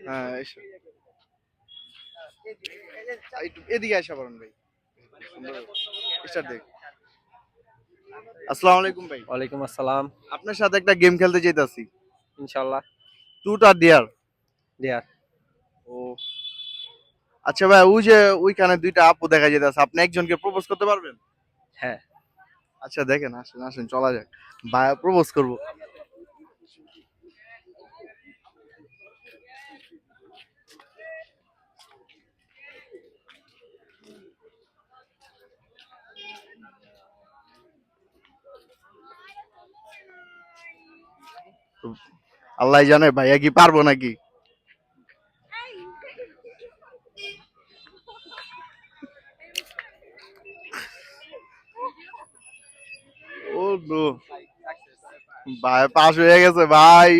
হ্যাঁ এদিকে আসা পারেন ভাই। স্টার্ট দেখ। আসসালামু আলাইকুম ভাই। ওয়ালাইকুম আসসালাম। আপনার সাথে একটা গেম খেলতে চাইতাছি। ইনশাল্লাহ। ট্রুথ আর ডিয়ার। ডিয়ার। ও আচ্ছা ভাই, ওই যে ওইখানে দুইটা আপু দেখা যাইতাছে, আপনি একজনকে প্রপোজ করতে পারবেন? হ্যাঁ। আচ্ছা দেখেন, আসেন আসেন চলা যাক, ভাই প্রপোজ করব। আল্লাহ জানে ভাইয়া কি পারবো নাকি। ও নো, ভাই পাস হয়ে গেছে ভাই।